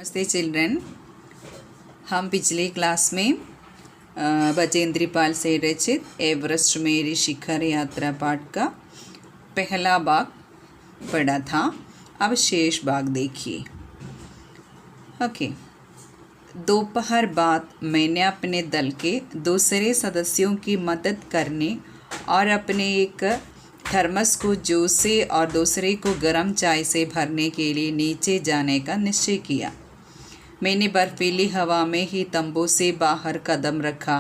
नमस्ते चिल्ड्रन। हम पिछले क्लास में बचेंद्री पाल से रचित एवरेस्ट मेरी शिखर यात्रा पाठ का पहला भाग पढ़ा था। अब शेष भाग देखिए। ओके। दोपहर बाद मैंने अपने दल के दूसरे सदस्यों की मदद करने और अपने एक थर्मस को जूस से और दूसरे को गर्म चाय से भरने के लिए नीचे जाने का निश्चय किया। मैंने बर्फीली हवा में ही तंबू से बाहर कदम रखा।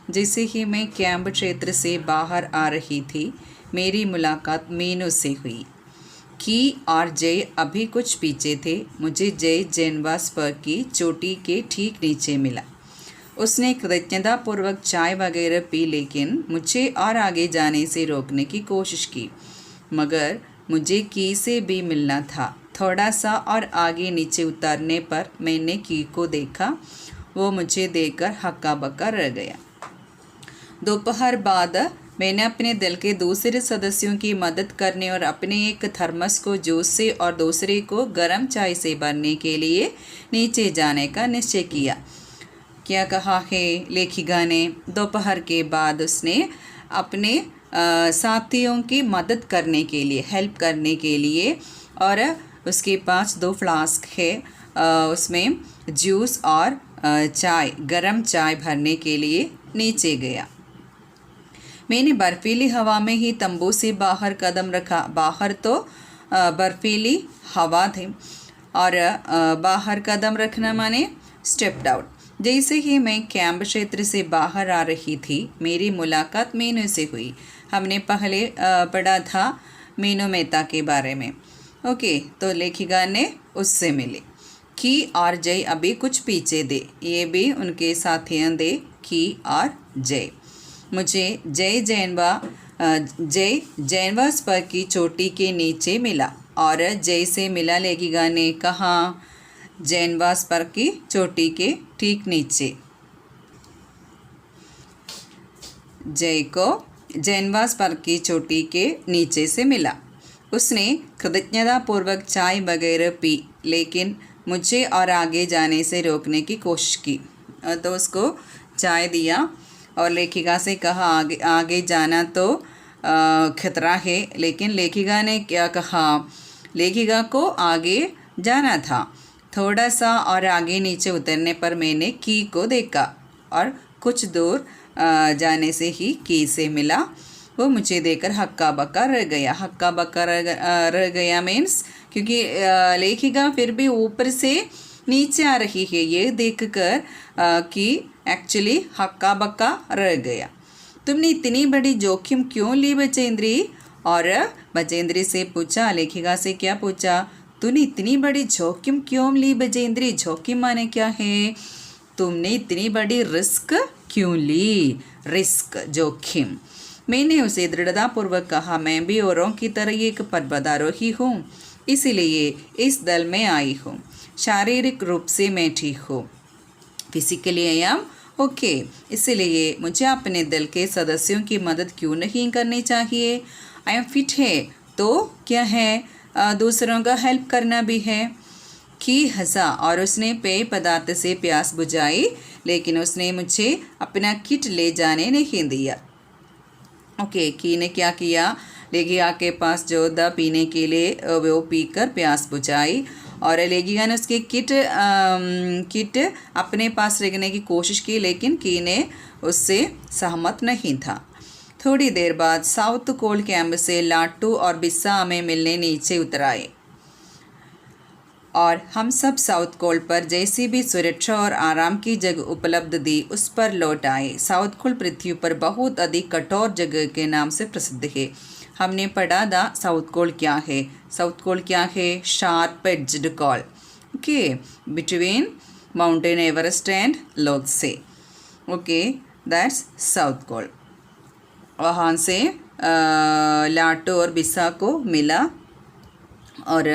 जैसे ही मैं कैंप क्षेत्र से बाहर आ रही थी, मेरी मुलाकात मीनू से हुई। की और जय अभी कुछ पीछे थे। मुझे जय जेनवास्पर की चोटी के ठीक नीचे मिला। उसने कृतज्ञतापूर्वक चाय वगैरह पी, लेकिन मुझे और आगे जाने से रोकने की कोशिश की। मगर मुझे की से भी मिलना था। थोड़ा सा और आगे नीचे उतरने पर मैंने की को देखा। वो मुझे देखकर हक्का बक्का रह गया। दोपहर बाद मैंने अपने दल के दूसरे सदस्यों की मदद करने और अपने एक थर्मस को जूस से और दूसरे को गर्म चाय से भरने के लिए नीचे जाने का निश्चय किया। क्या कहा है लेखिका ने? दोपहर के बाद उसने अपने साथियों की मदद करने के लिए, हेल्प करने के लिए, और उसके पास 2 फ्लास्क है, उसमें जूस और चाय, गरम चाय भरने के लिए नीचे गया। मैंने बर्फीली हवा में ही तंबू से बाहर कदम रखा। बाहर तो बर्फीली हवा थी और बाहर कदम रखना माने स्टेप्ड आउट। जैसे ही मैं कैंप क्षेत्र से बाहर आ रही थी, मेरी मुलाकात मीनू से हुई। हमने पहले पढ़ा था मीनू मेहता के बारे में। ओके, तो लेखिका ने उससे मिली। की और जय अभी कुछ पीछे दे, ये भी उनके साथियों दे, की और जय। मुझे जय जैनवास्पर की चोटी के नीचे मिला और जय से मिला। लेखिका ने कहा जैनवास्पर की चोटी के ठीक नीचे। जय को जैनवास्पर की चोटी के नीचे से मिला। उसने कृतज्ञतापूर्वक चाय वगैरह पी, लेकिन मुझे और आगे जाने से रोकने की कोशिश की। तो उसको चाय दिया और लेखिका से कहा आगे जाना तो खतरा है। लेकिन लेखिका ने क्या कहा? लेखिका को आगे जाना था। थोड़ा सा और आगे नीचे उतरने पर मैंने की को देखा और कुछ दूर जाने से ही की से मिला। वो मुझे देखकर हक्का बक्का रह गया। हक्का बक्का रह गया मीन्स क्योंकि लेखिका फिर भी ऊपर से नीचे आ रही है, ये देखकर कि एक्चुअली हक्का बक्का रह गया। तुमने इतनी बड़ी जोखिम क्यों ली बचेंद्री? और बचेंद्री से पूछा, लेखिका से क्या पूछा? तूने इतनी बड़ी जोखिम क्यों ली बचेंद्री? जोखिम माने क्या है? तुमने इतनी बड़ी रिस्क क्यों ली? रिस्क, जोखिम। मैंने उसे दृढ़तापूर्वक कहा, मैं भी औरों की तरह एक पर्वतारोही हूँ, इसीलिए इस दल में आई हूँ। शारीरिक रूप से मैं ठीक हूँ, फिजिकली आई एम ओके। इसलिए मुझे अपने दल के सदस्यों की मदद क्यों नहीं करनी चाहिए? आई एम फिट है तो क्या है, दूसरों का हेल्प करना भी है। की हंसा और उसने पेय पदार्थ से प्यास बुझाई, लेकिन उसने मुझे अपना किट ले जाने नहीं दिया। ओके, की ने क्या किया? लेखिका के पास जो था पीने के लिए, वो पीकर प्यास बुझाई और लेखिका ने उसके किट अपने पास रखने की कोशिश की, लेकिन की ने उससे सहमत नहीं था। थोड़ी देर बाद साउथ कोल कैंप से लाटू और बिस्सा हमें मिलने नीचे उतर आए और हम सब साउथ कोल पर जैसी भी सुरक्षा और आराम की जगह उपलब्ध थी, उस पर लौट आए। साउथ कोल पृथ्वी पर बहुत अधिक कठोर जगह के नाम से प्रसिद्ध है। हमने पढ़ा था साउथ कोल क्या है। साउथ कोल क्या है? Sharp edged col, okay, between mountain Everest and Lhotse. Okay, that's south col. वहाँ से लाटू और बिस्सा को मिला। और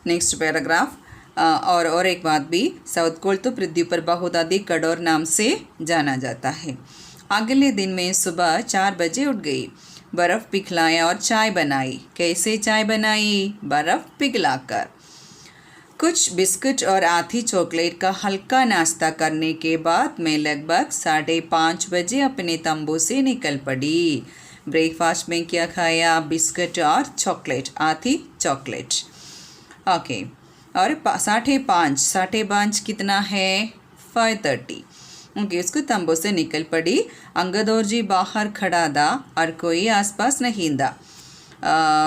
नेक्स्ट पैराग्राफ, और एक बात भी, साउथ कोल तो पृथ्वी पर बहुत अधिक कठोर नाम से जाना जाता है। अगले दिन मैं सुबह 4 बजे उठ गई, बर्फ़ पिघलाया और चाय बनाई। कैसे चाय बनाई? बर्फ़ पिघलाकर। कुछ बिस्कुट और आधी चॉकलेट का हल्का नाश्ता करने के बाद मैं लगभग 5:30 बजे अपने तंबू से निकल पड़ी। ब्रेकफास्ट में क्या खाया? बिस्कुट और चॉकलेट, आधी चॉकलेट। ओके, और 5:30 कितना है? 5:30। ओके, उसको तंबू से निकल पड़ी। अंगदौर जी बाहर खड़ा था और कोई आसपास नहीं था।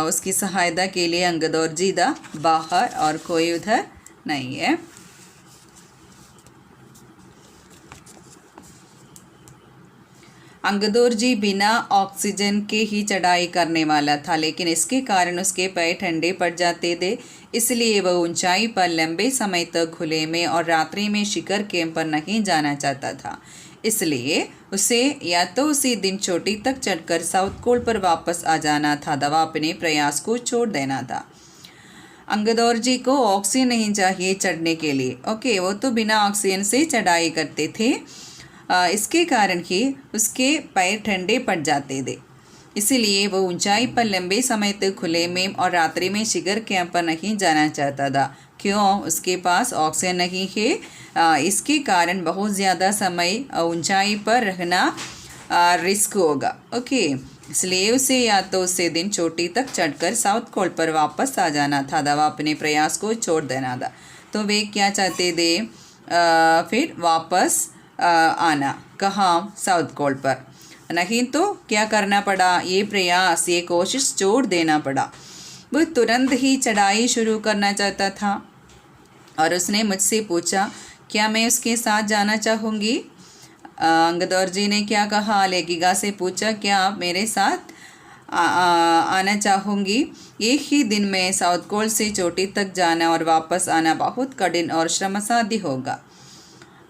उसकी सहायता के लिए अंगदौर जी था बाहर और कोई उधर नहीं है। अंगदौर जी बिना ऑक्सीजन के ही चढ़ाई करने वाला था, लेकिन इसके कारण उसके पैर ठंडे पड़ जाते थे, इसलिए वह ऊंचाई पर लंबे समय तक खुले में और रात्रि में शिखर कैंप पर नहीं जाना चाहता था। इसलिए उसे या तो उसी दिन चोटी तक चढ़कर साउथ कोल पर वापस आ जाना था, दवा अपने प्रयास को छोड़ देना था। अंगदौर जी को ऑक्सीजन नहीं चाहिए चढ़ने के लिए। ओके, वो तो बिना ऑक्सीजन से चढ़ाई करते थे, इसके कारण ही उसके पैर ठंडे पड़ जाते थे, इसीलिए वो ऊंचाई पर लंबे समय तक खुले में और रात्रि में शिखर कैंप पर नहीं जाना चाहता था। क्यों? उसके पास ऑक्सीजन नहीं है, इसके कारण बहुत ज़्यादा समय ऊंचाई पर रहना रिस्क होगा। ओके, इसलिए उसे या तो उसे दिन चोटी तक चढ़कर साउथ कोल पर वापस आ जाना था, दवा अपने प्रयास को छोड़ देना था। तो वे क्या चाहते थे? फिर वापस आना। कहाँ? साउथ कोल पर। नहीं तो क्या करना पड़ा? ये प्रयास, ये कोशिश छोड़ देना पड़ा। वो तुरंत ही चढ़ाई शुरू करना चाहता था और उसने मुझसे पूछा क्या मैं उसके साथ जाना चाहूँगी। अंगदौर जी ने क्या कहा? लेखिका से पूछा क्या आप मेरे साथ आना चाहूँगी? एक ही दिन में साउथ कोल से चोटी तक जाना और वापस आना बहुत कठिन और श्रमसाध्य होगा।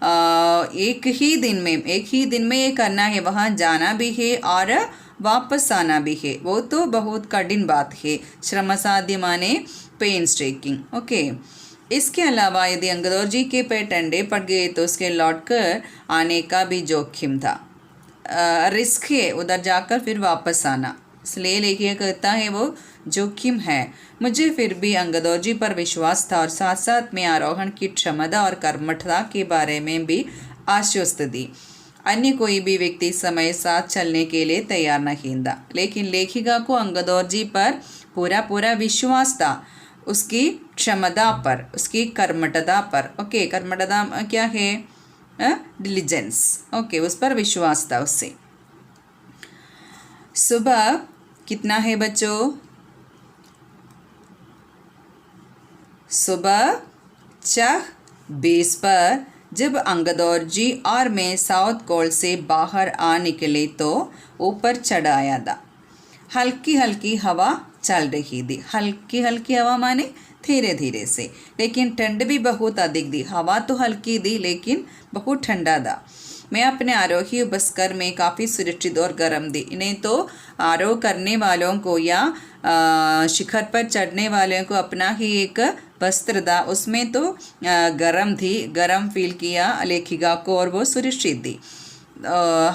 एक ही दिन में ये करना है, वहाँ जाना भी है और वापस आना भी है, वो तो बहुत कठिन बात है। श्रमसाध्य माने पेन स्ट्रेकिंग। ओके, इसके अलावा यदि अंगदौर जी के पैर ठंडे पड़ गए तो उसके लौटकर आने का भी जोखिम था, रिस्क है उधर जाकर फिर वापस आना, इसलिए लेखिका कहता है वो जोखिम है। मुझे फिर भी अंगदौर जी पर विश्वास था और साथ साथ में आरोहण की क्षमता और कर्मठता के बारे में भी आश्वस्त थी। अन्य कोई भी व्यक्ति समय साथ चलने के लिए तैयार नहीं था, लेकिन लेखिका को अंगदौर जी पर पूरा विश्वास था, उसकी क्षमता पर, उसकी कर्मठता पर। ओके, कर्मठता क्या है? डिलीजेंस। ओके, उस पर विश्वास था उससे। सुबह कितना है बच्चों? सुबह 4:20 पर जब अंगदौर जी और मैं साउथ कोल से बाहर आ निकले तो ऊपर चढ़ आया था। हल्की हल्की हवा चल रही थी। हल्की हल्की हवा माने धीरे धीरे से, लेकिन ठंड भी बहुत अधिक थी। हवा तो हल्की थी लेकिन बहुत ठंडा था। मैं अपने आरोही बस्कर में काफ़ी सुरक्षित और गर्म थी। इन्हें तो आरोह करने वालों को या शिखर पर चढ़ने वालों को अपना ही एक वस्त्र था, उसमें तो गर्म थी, गर्म फील किया लेखिका को और वो सुरक्षित थी।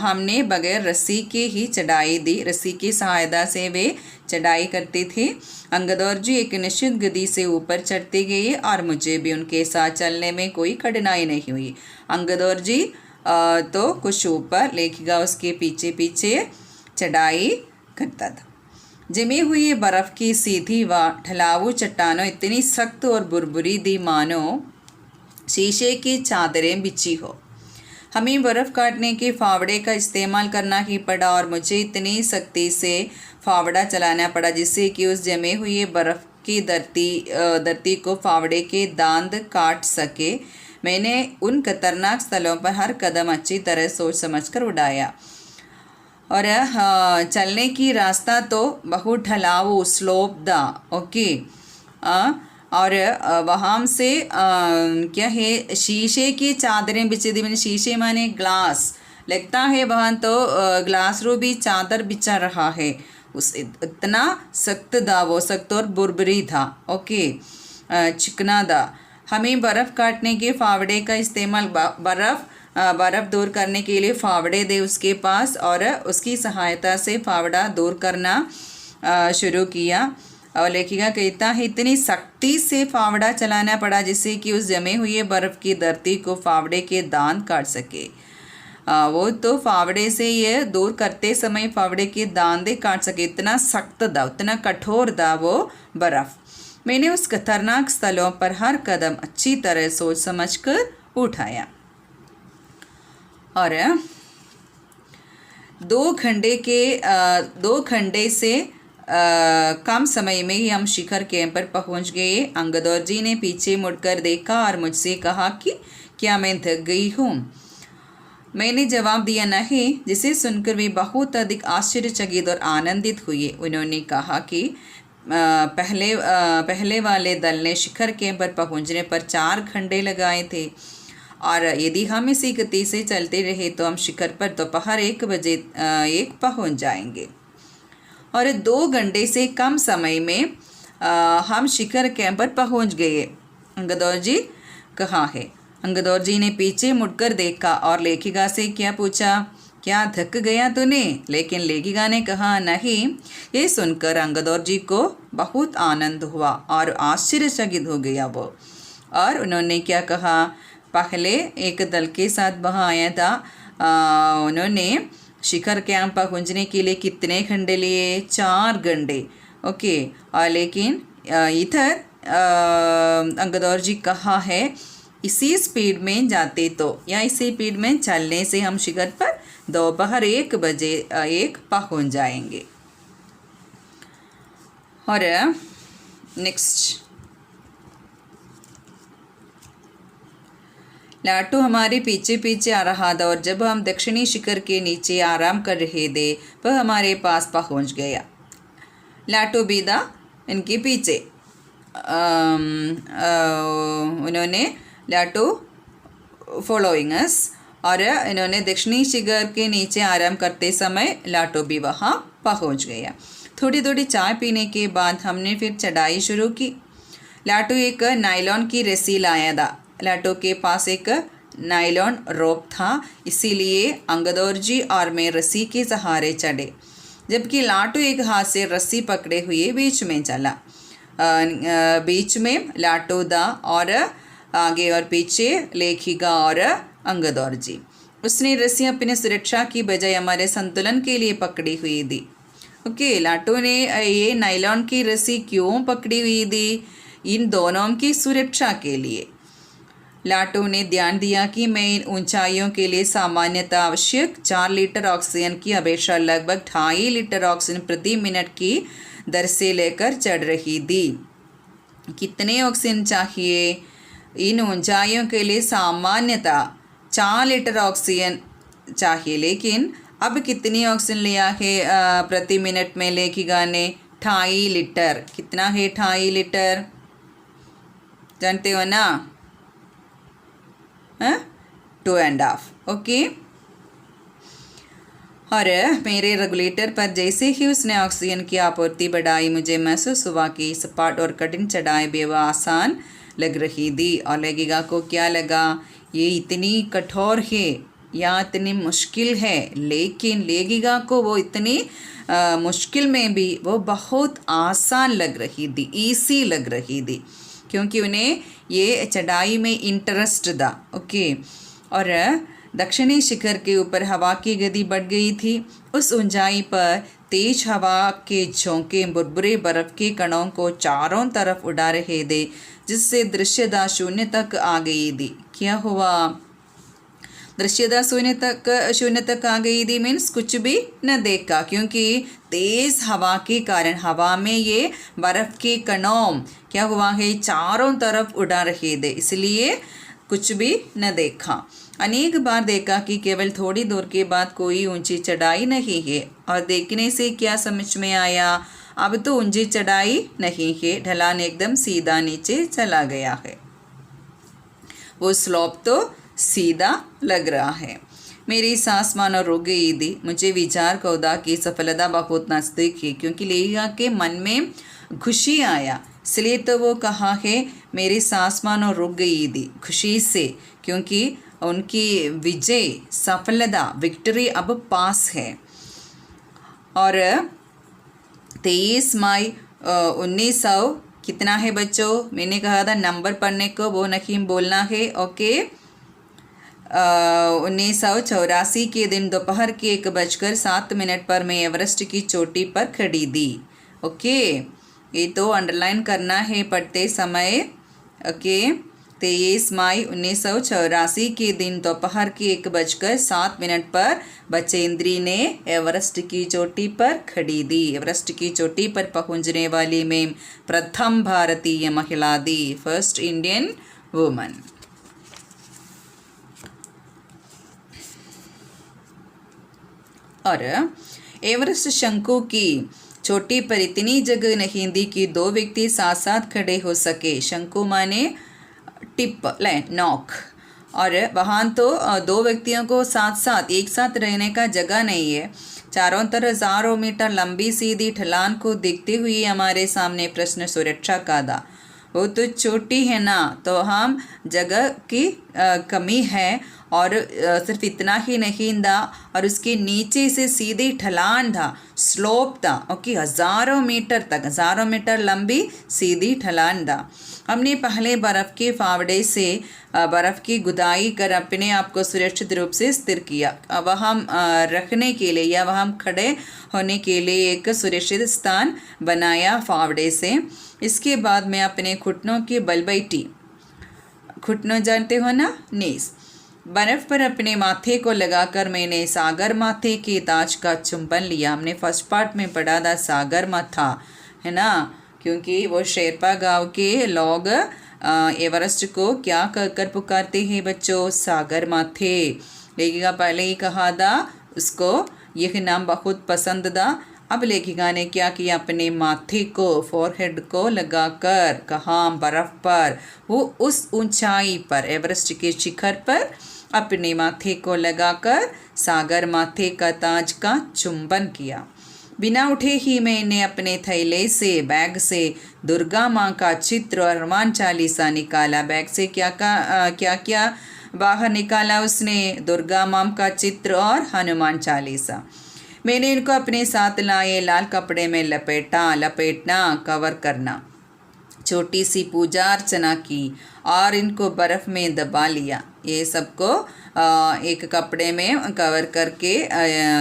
हमने बगैर रस्सी के ही चढ़ाई दी। रस्सी की सहायता से वे चढ़ाई करते थे। अंगदौर जी एक निश्चित गति से ऊपर चढ़ते गए और मुझे भी उनके साथ चलने में कोई कठिनाई नहीं हुई। अंगदौर जी तो कुछ ऊपर, लेखिका उसके पीछे पीछे चढ़ाई करता था। जमी हुई बर्फ़ की सीधी व ढलाऊ चट्टानों इतनी सख्त और बुरबुरी थी मानो शीशे की चादरें बिछी हो। हमें बर्फ़ काटने के फावड़े का इस्तेमाल करना ही पड़ा और मुझे इतनी सख्ती से फावड़ा चलाना पड़ा जिससे कि उस जमे हुए बर्फ़ की धरती को फावड़े के दांत काट सके। मैंने उन खतरनाक स्थलों पर हर कदम अच्छी तरह सोच समझकर उड़ाया और चलने की रास्ता तो बहुत ढलाऊ स्लोप था। ओके, और वहाँ से क्या है, शीशे की चादरें बिछी थी। मैंने शीशे माने ग्लास, लगता है वहाँ तो ग्लास रू भी चादर बिछा रहा है। उस इतना सख्त था वो, सख्त और बुरबुरी था। ओके, चिकना था। हमें बर्फ़ काटने के फावड़े का इस्तेमाल, बर्फ़ दूर करने के लिए फावड़े दे उसके पास और उसकी सहायता से फावड़ा दूर करना शुरू किया। और लेखिका कहता है इतनी सख्ती से फावड़ा चलाना पड़ा जिससे कि उस जमे हुए बर्फ़ की धरती को फावड़े के दांत काट सके। वो तो फावड़े से ये दूर करते समय फावड़े के दांते काट सके, इतना सख्त था, उतना कठोर था वो बर्फ़। मैंने उस खतरनाक स्थलों पर हर कदम अच्छी तरह सोच समझ कर उठाया और 2 घंटे से कम समय में ही हम शिखर कैंप पर पहुंच गए। अंगदौर जी ने पीछे मुड़कर देखा और मुझसे कहा कि क्या मैं थक गई हूँ। मैंने जवाब दिया नहीं, जिसे सुनकर वे बहुत अधिक आश्चर्यचकित और आनंदित हुए। उन्होंने कहा कि पहले वाले दल ने शिखर कैंप पर पहुंचने पर 4 घंटे लगाए थे और यदि हम इसी गति से चलते रहे तो हम शिखर पर दोपहर 1 बजे पहुंच जाएंगे। और 2 घंटे से कम समय में हम शिखर कैंप पर पहुंच गए। अंगदौर जी कहाँ है? अंगदौर जी ने पीछे मुड़कर देखा और लेखिका से क्या पूछा, क्या थक गया तूने? लेकिन लेखिका ने कहा नहीं। ये सुनकर अंगदौर जी को बहुत आनंद हुआ और आश्चर्यचकित हो गया वो। और उन्होंने क्या कहा, पहले एक दल के साथ वहाँ आया था, उन्होंने शिखर कैंप पहुँचने के लिए कितने घंटे लिए? 4 घंटे। ओके। और लेकिन इधर अंगदौर जी कहा है इसी स्पीड में जाते तो या इसी स्पीड में चलने से हम शिखर पर दोपहर 1 बजे पहुँच जाएंगे। और नेक्स्ट, लाटू हमारे पीछे पीछे आ रहा था और जब हम दक्षिणी शिखर के नीचे आराम कर रहे थे वह हमारे पास पहुंच गया। लाटू भी था इनके पीछे। उन्होंने लाटू फॉलोइंग अस और इन्होंने दक्षिणी शिखर के नीचे आराम करते समय लाटू भी वहाँ पहुँच गया। थोड़ी थोड़ी चाय पीने के बाद हमने फिर चढ़ाई शुरू की। लाटू एक नायलॉन की रस्सी लाया था। लाटू के पास एक नायलॉन रोप था, इसीलिए अंगदौर जी और मैं रस्सी के सहारे चढ़े, जबकि लाटू एक हाथ से रस्सी पकड़े हुए बीच में चला। बीच में लाटू दा और आगे और पीछे लेखिका और अंगदौर जी। उसने रस्सी अपनी सुरक्षा की बजाय हमारे संतुलन के लिए पकड़ी हुई थी। ओके, लाटू ने ये नायलॉन की रस्सी क्यों पकड़ी हुई थी? इन दोनों की सुरक्षा के लिए। लाटू ने ध्यान दिया कि मैं इन ऊंचाइयों के लिए सामान्यतः आवश्यक 4 लीटर ऑक्सीजन की अपेक्षा लगभग 2.5 लीटर ऑक्सीजन प्रति मिनट की दर से लेकर चढ़ रही थी। कितने ऑक्सीजन चाहिए? इन ऊंचाइयों के लिए सामान्यतः 4 लीटर ऑक्सीजन चाहिए, लेकिन अब कितनी ऑक्सीजन लिया है प्रति मिनट में? लेखिका ने 2.5 लीटर। कितना है 2.5 लीटर? जानते हो ना? 2.5। ओके। और मेरे रेगुलेटर पर जैसे ही उसने ऑक्सीजन की आपूर्ति बढ़ाई, मुझे महसूस हुआ कि सपाट और कठिन चढ़ाई भी वह आसान लग रही थी। और लेखिका को क्या लगा, ये इतनी कठोर है या इतनी मुश्किल है, लेकिन लेखिका को वो इतनी मुश्किल में भी वो बहुत आसान लग रही थी, ईजी लग रही थी, क्योंकि उन्हें ये चढ़ाई में इंटरेस्ट था। ओके। और दक्षिणी शिखर के ऊपर हवा की गति बढ़ गई थी। उस ऊंचाई पर तेज हवा के झोंके बुरबुरे बर्फ के कणों को चारों तरफ उड़ा रहे थे, जिससे दृश्यता शून्य तक आ गई थी। क्या हुआ? दृश्यता शून्य तक आ गई थी मीन्स कुछ भी न देखा, क्योंकि तेज हवा के कारण हवा में ये बर्फ के कणों क्या हुआ है, चारों तरफ उड़ा रहे थे, इसलिए कुछ भी न देखा। अनेक बार देखा कि केवल थोड़ी दूर के बाद कोई ऊंची चढ़ाई नहीं है, और देखने से क्या समझ में आया, अब तो ऊंची चढ़ाई नहीं है, ढलान एकदम सीधा नीचे चला गया है, वो स्लोप तो सीधा लग रहा है। मेरी सांस मानो रुक गई थी। मुझे विचार कौदा कि सफलता बहुत नज़दीक है, क्योंकि लेखिका के मन में खुशी आया, इसलिए तो वो कहा है मेरी सांस मानो रुक गई थी खुशी से, क्योंकि उनकी विजय सफलता विक्ट्री अब पास है। और 23 मई 1900 कितना है बच्चों? मैंने कहा था नंबर पढ़ने को वो नहीं बोलना है। ओके, 1984 के दिन दोपहर के 1:07 पर मैं एवरेस्ट की चोटी पर खड़ी थी। ओके, ये तो अंडरलाइन करना है पढ़ते समय। ओके, 23 मई 1984 के दिन दोपहर के 1:07 पर बचेंद्री ने एवरेस्ट की चोटी पर खड़ी थी। एवरेस्ट की चोटी पर पहुंचने वाली मैं प्रथम भारतीय महिला थी, फर्स्ट इंडियन वुमन। और एवरेस्ट शंकु की चोटी पर इतनी जगह नहीं थी कि दो व्यक्ति साथ साथ खड़े हो सके। शंकु माने टिप नॉक, और वहाँ तो दो व्यक्तियों को साथ साथ एक साथ रहने का जगह नहीं है। चारों तरफ हजारों मीटर लंबी सीधी ढलान को देखते हुए हमारे सामने प्रश्न सुरक्षा का था। वो तो चोटी है ना, तो हम जगह की कमी है, और सिर्फ इतना ही नहीं था, और उसके नीचे से सीधी ढलान था, स्लोप था। ओके, हज़ारों मीटर लंबी सीधी ढलान था। हमने पहले बर्फ़ के फावड़े से बर्फ़ की गुदाई कर अपने आप को सुरक्षित रूप से स्थिर किया। वहाँ रखने के लिए या वहाँ खड़े होने के लिए एक सुरक्षित स्थान बनाया फावड़े से। इसके बाद मैं अपने घुटनों की बल बैठी, घुटनों जानते हो ना, नीस, बर्फ़ पर अपने माथे को लगाकर मैंने सागर माथे के ताज का चुंबन लिया। हमने फर्स्ट पार्ट में पढ़ा था सागर माथा, है ना, क्योंकि वो शेरपा गांव के लोग एवरेस्ट को क्या कहकर पुकारते हैं बच्चों? सागर माथे। लेखिका पहले ही कहा था उसको यह नाम बहुत पसंद था। अब लेखिका ने क्या किया, अपने माथे को, फोरहेड को लगाकर कहाँ, बर्फ़ पर, वो उस ऊंचाई पर, एवरेस्ट के शिखर पर अपने माथे को लगाकर सागर माथे का ताज का चुंबन किया। बिना उठे ही मैंने अपने थैले से, बैग से दुर्गा माँ का चित्र और हनुमान चालीसा निकाला। बैग से क्या बाहर निकाला उसने? दुर्गा माँ का चित्र और हनुमान चालीसा। मैंने इनको अपने साथ लाए, लाल कपड़े में लपेटना, कवर करना, छोटी सी पूजा अर्चना की और इनको बर्फ़ में दबा लिया। ये सबको एक कपड़े में कवर करके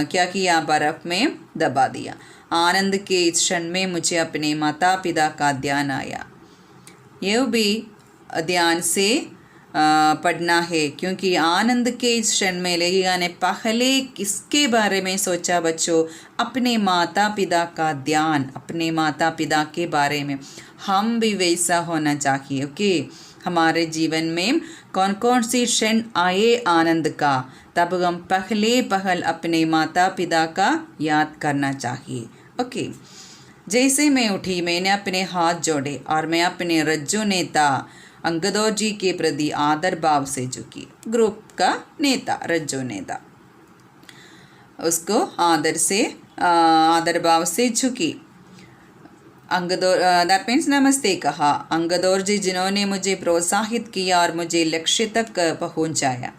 क्या किया, बर्फ़ में दबा दिया। आनंद के इस क्षण में मुझे अपने माता पिता का ध्यान आया। यह भी ध्यान से पढ़ना है, क्योंकि आनंद के इस क्षण में लेखिका ने पहले किसके बारे में सोचा बच्चों? अपने माता पिता का ध्यान, अपने माता पिता के बारे में। हम भी वैसा होना चाहिए। ओके, हमारे जीवन में कौन कौन सी क्षण आए आनंद का, तब हम पहल अपने माता पिता का याद करना चाहिए। ओके, जैसे मैं उठी मैंने अपने हाथ जोड़े और मैं अपने रज्जु नेता अंगदौर जी के प्रति आदर भाव से झुकी। ग्रुप का नेता, रज्जु नेता, उसको आदर भाव से झुकी। अंगदौर, दैट मीन्स नमस्ते कहा। अंगदौर जी जिन्होंने मुझे प्रोत्साहित किया और मुझे लक्ष्य तक पहुंचाया।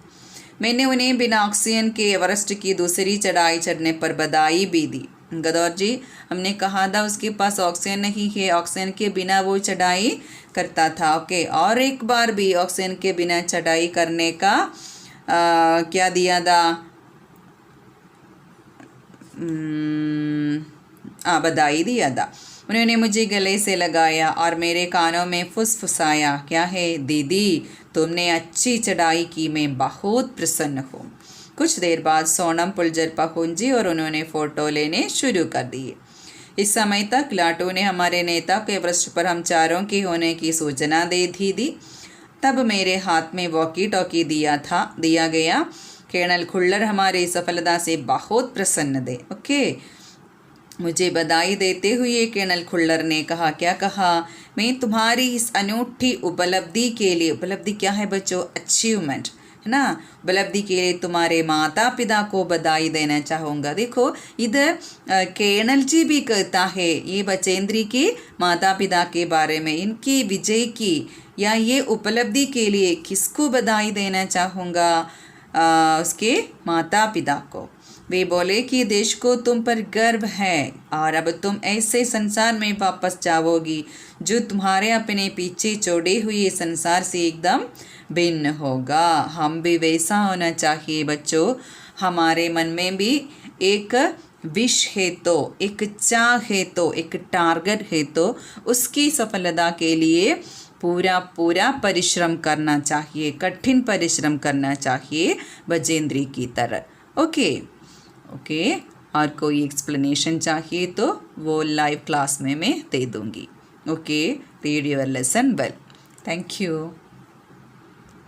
मैंने उन्हें बिना ऑक्सीजन के एवरेस्ट की दूसरी चढ़ाई चढ़ने पर बधाई भी दी। अंगदौर जी, हमने कहा था उसके पास ऑक्सीजन नहीं है, ऑक्सीजन के बिना वो चढ़ाई करता था। ओके, और एक बार भी ऑक्सीजन के बिना चढ़ाई करने का क्या दिया था? बधाई दिया था। उन्होंने मुझे गले से लगाया और मेरे कानों में फुसफुसाया, क्या है दीदी, तुमने अच्छी चढ़ाई की, मैं बहुत प्रसन्न हूँ। कुछ देर बाद सोनम पुलजर पहुंची और उन्होंने फ़ोटो लेने शुरू कर दिए। इस समय तक लाटू ने हमारे नेता को एवरेस्ट पर हम चारों के होने की सूचना दे दी। तब मेरे हाथ में वॉकी टॉकी दिया गया। कर्नल खुल्लर हमारी सफलता से बहुत प्रसन्न थे। ओके, मुझे बधाई देते हुए कर्नल खुल्लर ने कहा, क्या कहा? मैं तुम्हारी इस अनूठी उपलब्धि के लिए, उपलब्धि क्या है बच्चों? अचीवमेंट, है ना, उपलब्धि के लिए तुम्हारे माता पिता को बधाई देना चाहूँगा। देखो, इधर कर्नल जी भी कहता है ये बचेंद्री के माता पिता के बारे में, इनकी विजय की या ये उपलब्धि के लिए किसको बधाई देना चाहूँगा? उसके माता पिता को। वे बोले कि देश को तुम पर गर्व है और अब तुम ऐसे संसार में वापस जाओगी जो तुम्हारे अपने पीछे छोड़े हुए संसार से एकदम भिन्न होगा। हम भी वैसा होना चाहिए बच्चों। हमारे मन में भी एक विश है तो, एक चाह है तो, एक टारगेट है तो उसकी सफलता के लिए पूरा पूरा परिश्रम करना चाहिए, कठिन परिश्रम करना चाहिए बजेंद्री की तरह। ओके ओके, और कोई एक्सप्लेनेशन चाहिए तो वो लाइव क्लास में मैं दे दूँगी। Okay, read your lesson well. Thank you.